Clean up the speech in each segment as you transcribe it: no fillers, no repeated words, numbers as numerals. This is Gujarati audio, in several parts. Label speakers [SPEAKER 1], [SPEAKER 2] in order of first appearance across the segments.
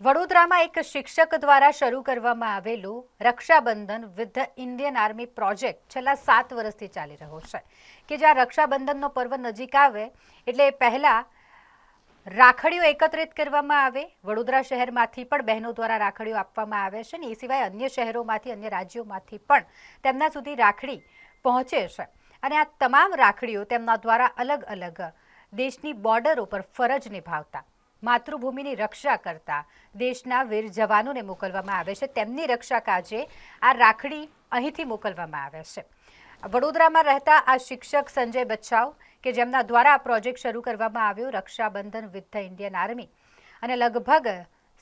[SPEAKER 1] વડોદરામાં એક શિક્ષક દ્વારા શરૂ કરવામાં આવેલું Rakshabandhan with the Indian army project છેલ્લા 7 વર્ષથી ચાલી રહ્યો છે કે જ્યાં રક્ષાબંધનનો પર્વ નજીક આવે એટલે પહેલાં રાખડીઓ એકત્રિત કરવામાં આવે। વડોદરા શહેરમાંથી પણ બહેનો દ્વારા રાખડીઓ આપવામાં આવે છે અને એ સિવાય અન્ય શહેરોમાંથી અન્ય રાજ્યોમાંથી પણ તેમના સુધી રાખડી પહોંચે છે અને આ તમામ રાખડીઓ તેમના દ્વારા અલગ અલગ દેશની બોર્ડરો પર ફરજ નિભાવતા માતૃભૂમિની રક્ષા કરતા દેશના વીર જવાનોને મોકલવામાં આવે છે। તેમની રક્ષા કાજે આ રાખડી અહીંથી મોકલવામાં આવે છે। વડોદરામાં રહેતા આ શિક્ષક સંજય બચ્ચાવ કે જેમના દ્વારા આ પ્રોજેક્ટ શરૂ કરવામાં આવ્યો Rakshabandhan with the Indian army અને લગભગ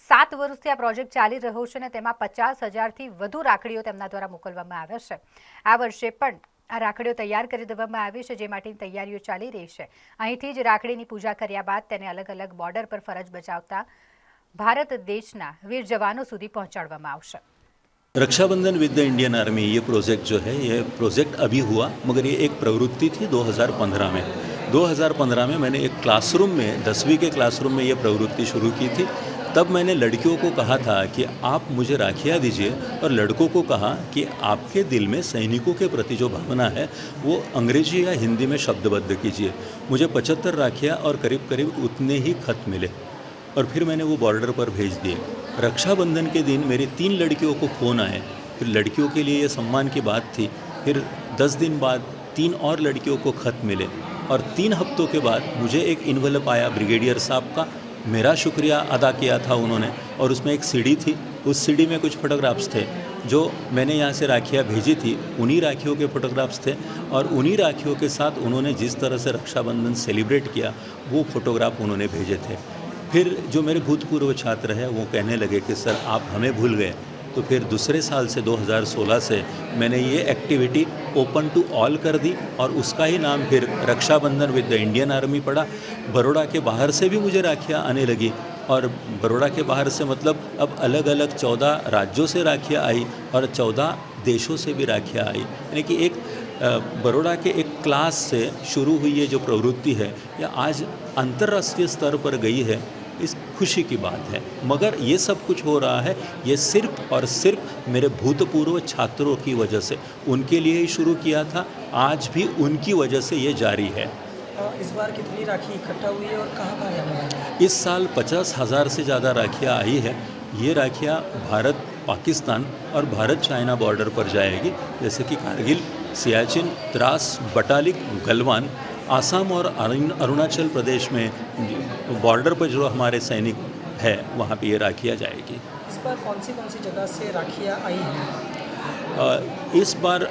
[SPEAKER 1] 7 વર્ષથી આ પ્રોજેક્ટ ચાલી રહ્યો છે અને તેમાં 50,000થી વધુ રાખડીઓ તેમના દ્વારા મોકલવામાં આવે છે। આ વર્ષે પણ આ રાખડીઓ તૈયાર કરી દેવામાં આવી છે જે માટેની તૈયારીઓ ચાલી રહી છે। અહીંથી જ રાખડીની પૂજા કર્યા બાદ તેને અલગ અલગ બોર્ડર પર ફરજ બજાવતા ભારત देशना वीर जवानों સુધી પહોંચાડવામાં આવશે।
[SPEAKER 2] Rakshabandhan with the Indian army ये प्रोजेक्ट जो है ये प्रोजेक्ट अभी हुआ मगर ये एक प्रवृत्ति थी 2015 में। 2015 में मैंने एक क्लासरूम में 10वीं के क्लासरूम में ये प्रवृत्ति शुरू की थी। तब मैंने लड़कियों को कहा था कि आप मुझे राखियाँ दीजिए और लड़कों को कहा कि आपके दिल में सैनिकों के प्रति जो भावना है वो अंग्रेजी या हिंदी में शब्दबद्ध कीजिए। मुझे 75 राखियाँ और करीब करीब उतने ही खत मिले और फिर मैंने वो बॉर्डर पर भेज दिए। रक्षाबंधन के दिन मेरी 3 लड़कियों को फ़ोन आए। फिर लड़कियों के लिए ये सम्मान की बात थी। फिर 10 दिन बाद 3 और लड़कियों को खत मिले और 3 हफ्तों के बाद मुझे एक इन्वेलप आया ब्रिगेडियर साहब का। मेरा शुक्रिया अदा किया था उन्होंने और उसमें एक सीडी थी। उस सीडी में कुछ फ़ोटोग्राफ्स थे जो मैंने यहाँ से राखियाँ भेजी थी। उन्हीं राखियों के फ़ोटोग्राफ्स थे और उन्हीं राखियों के साथ उन्होंने जिस तरह से रक्षाबंधन सेलिब्रेट किया वो फ़ोटोग्राफ उन्होंने भेजे थे। फिर जो मेरे भूतपूर्व छात्र हैं वो कहने लगे कि सर आप हमें भूल गए। तो फिर दूसरे साल से 2016 से मैंने ये एक्टिविटी ओपन टू ऑल कर दी और उसका ही नाम फिर Rakshabandhan with the Indian army पड़ा। बड़ौदा के बाहर से भी मुझे राखियाँ आने लगी और बड़ौदा के बाहर से मतलब अब अलग अलग 14 राज्यों से राखियाँ आई और 14 देशों से भी राखियाँ आई। यानी कि एक बड़ौदा के एक क्लास से शुरू हुई ये जो प्रवृत्ति है ये आज अंतर्राष्ट्रीय स्तर पर गई है। इस खुशी की बात है मगर ये सब कुछ हो रहा है ये सिर्फ और सिर्फ मेरे भूतपूर्व छात्रों की वजह से। उनके लिए ही शुरू किया था, आज भी उनकी वजह से ये जारी है।
[SPEAKER 3] इस बार कितनी राखी इकट्ठा हुई है और कहाँ जाने वाली है?
[SPEAKER 2] इस साल 50,000 से ज़्यादा राखियाँ आई है। ये राखियाँ भारत पाकिस्तान और भारत चाइना बॉर्डर पर जाएगी जैसे कि कारगिल, सियाचिन, द्रास, बटालिक, गलवान, आसाम और अरुणाचल प्रदेश में बॉर्डर पर जो हमारे सैनिक है वहाँ पे ये राखियाँ जाएगी।
[SPEAKER 3] इस बार कौन सी जगह से राखियाँ आई हैं?
[SPEAKER 2] इस बार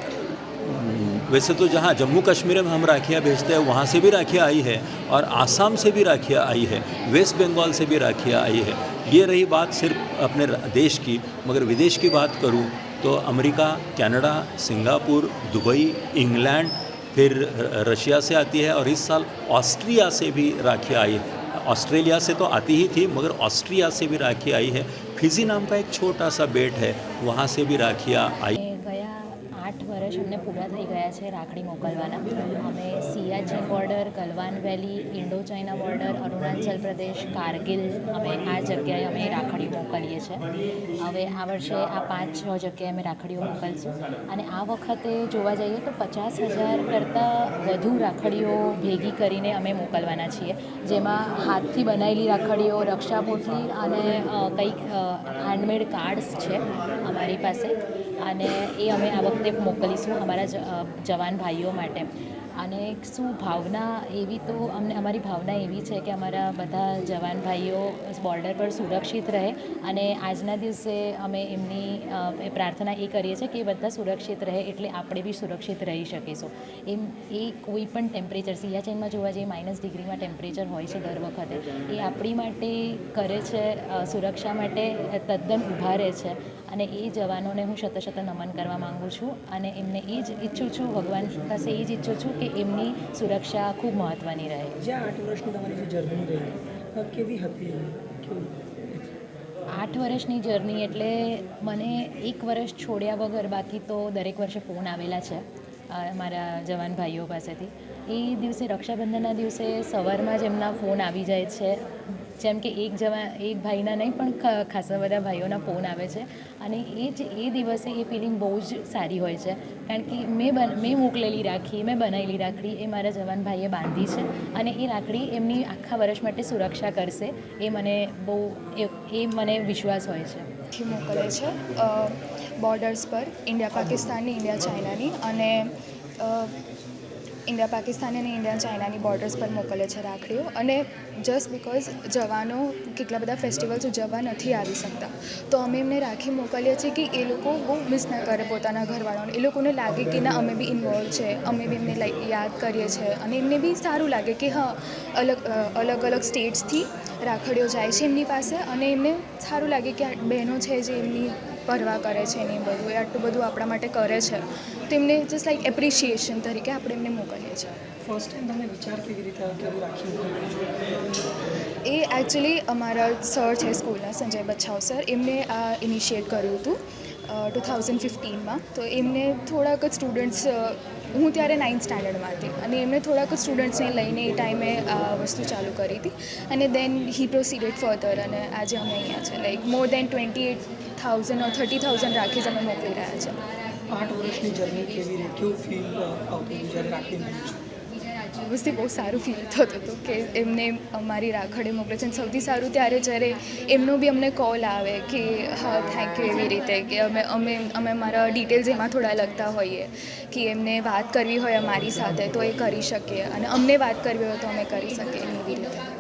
[SPEAKER 2] वैसे तो जहाँ जम्मू कश्मीर में हम राखियाँ भेजते हैं वहाँ से भी राखियाँ आई है और आसाम से भी राखियाँ आई है, वेस्ट बंगाल से भी राखियाँ आई है। ये रही बात सिर्फ अपने देश की। मगर विदेश की बात करूँ तो America, Canada, Singapore, Dubai, England, फिर रशिया से आती है और इस साल ऑस्ट्रिया से भी राखियाँ आई है। ऑस्ट्रेलिया से तो आती ही थी मगर ऑस्ट्रिया से भी राखी आई है। फिजी नाम का एक छोटा सा बेट है वहाँ से भी राखियाँ आई।
[SPEAKER 4] 8 વર્ષ અમને પૂરા થઈ ગયા છે રાખડી મોકલવાના। અમે સિયાચીન બોર્ડર, ગલવાન વેલી, Indo China border, Arunachal Pradesh, Kargil અમે આ જગ્યાએ અમે રાખડીઓ મોકલીએ છીએ। હવે આ વર્ષે આ 5-6 જગ્યાએ અમે રાખડીઓ મોકલશું અને આ વખતે જોવા જઈએ તો 50,000 કરતાં વધુ રાખડીઓ ભેગી કરીને અમે મોકલવાના છીએ જેમાં હાથથી બનાવેલી રાખડીઓ, રક્ષા પોટલી અને કંઈક હેન્ડમેડ કાર્ડ્સ છે અમારી પાસે અને એ અમે આ વખતે મોકલીશું અમારા જવાન ભાઈઓ માટે। અને શું ભાવના એવી તો અમને અમારી ભાવના એવી છે કે અમારા બધા જવાન ભાઈઓ બોર્ડર પર સુરક્ષિત રહે અને આજના દિવસે અમે એમની પ્રાર્થના એ કરીએ છીએ કે બધા સુરક્ષિત રહે એટલે આપણે બી સુરક્ષિત રહી શકીશું। એ કોઈ પણ ટેમ્પરેચર સિયાચીનમાં જોવા જઈએ -डिग्रीમાં ટેમ્પરેચર હોય છે દર વખતે એ આપણી માટે કરે છે સુરક્ષા માટે તદ્દન ઊભા રહે છે અને એ જવાનોને હું શત નમન કરવા માગું છું અને એમને એ જ ઈચ્છું છું ભગવાન પાસે એ જ ઈચ્છું છું કે એમની સુરક્ષા ખૂબ મહત્ત્વની રહે।
[SPEAKER 3] જ્યાં 8 વર્ષની તમારી જે જર્ની રહી કેવી હતી?
[SPEAKER 4] 8 વર્ષની જર્ની એટલે મને 1 વર્ષ છોડ્યા વગર બાકી તો દરેક વર્ષે ફોન આવેલા છે મારા જવાન ભાઈઓ પાસેથી। એ દિવસે રક્ષાબંધનના દિવસે સવારમાં જ એમના ફોન આવી જાય છે જેમ કે એક ભાઈના નહીં પણ ખાસા બધા ભાઈઓના ફોન આવે છે અને એ દિવસે એ ફિલિંગ બહુ જ સારી હોય છે, કારણ કે મેં મોકલેલી રાખડી, મેં બનાવેલી રાખડી એ મારા જવાન ભાઈએ બાંધી છે અને એ રાખડી એમની આખા વર્ષ માટે સુરક્ષા કરશે એ મને વિશ્વાસ હોય છે.
[SPEAKER 5] થી મોકલે છે બોર્ડર્સ પર ઇન્ડિયા પાકિસ્તાનની, ઇન્ડિયા ચાઇનાની અને ઇન્ડિયા પાકિસ્તાન અને ઇન્ડિયા ચાઇનાની બોર્ડર્સ પર મોકલે છે રાખડીઓ. અને જસ્ટ બિકોઝ જવાનો કેટલા બધા ફેસ્ટિવલ્સ ઉજવવા નથી આવી શકતા, તો અમે એમને રાખી મોકલીએ છીએ કે એ લોકો બહુ મિસ ન કરે પોતાના ઘરવાળાઓને. એ લોકોને લાગે કે ના અમે બી ઇન્વોલ્વ છે, અમે બી એમને યાદ કરીએ છીએ અને એમને બી સારું લાગે કે હા અલગ અલગ સ્ટેટ્સથી રાખડીઓ જાય છે એમની પાસે અને એમને સારું લાગે કે આ બહેનો છે જે એમની પરવા કરે છે ને બધું, એ આટલું બધું આપણા માટે કરે છે, તો એમને જસ્ટ લાઈક એપ્રિશિએશન તરીકે આપણે એમને મોકલીએ છીએ.
[SPEAKER 3] ફર્સ્ટ ટાઈમ તમને વિચાર કેવી રીતે આવ્યો કે આવી રાખી મોકલવી?
[SPEAKER 5] એ એકચ્યુઅલી અમારા સર છે સ્કૂલના, સંજય બચ્છાવ સર, એમને આ ઇનિશિએટ કર્યું હતું 2015માં. તો એમને થોડાક જ સ્ટુડન્ટ્સ, હું ત્યારે 9th સ્ટાન્ડર્ડમાં હતી અને એમને થોડાક જ સ્ટુડન્ટ્સને લઈને એ ટાઈમે આ વસ્તુ ચાલુ કરી હતી અને દેન હી પ્રોસીડેડ ફર્ધર અને આજે અમે અહીંયા છે લાઈક મોર દેન 28,000 or 30,000 રાખીઝ અમે મોકલી રહ્યા છે.
[SPEAKER 3] 8 વર્ષની જર્ની કેવી રહી, કેવું ફીલ આવતું હતું જ્યારે રાખડી મળી છે?
[SPEAKER 5] વસ્તુ બહુ સારું ફીલ થતું હતું કે એમને અમારી રાખડી મોકલે છે. અને સૌથી સારું ત્યારે જ્યારે એમનો બી અમને કોલ આવે કે હા થેન્ક યુ, એવી રીતે કે અમે મારા ડિટેલ્સ એમાં થોડા લખતા હોઈએ કે એમને વાત કરવી હોય અમારી સાથે તો એ કરી શકીએ અને અમને વાત કરવી હોય તો અમે કરી શકીએ એવી રીતે.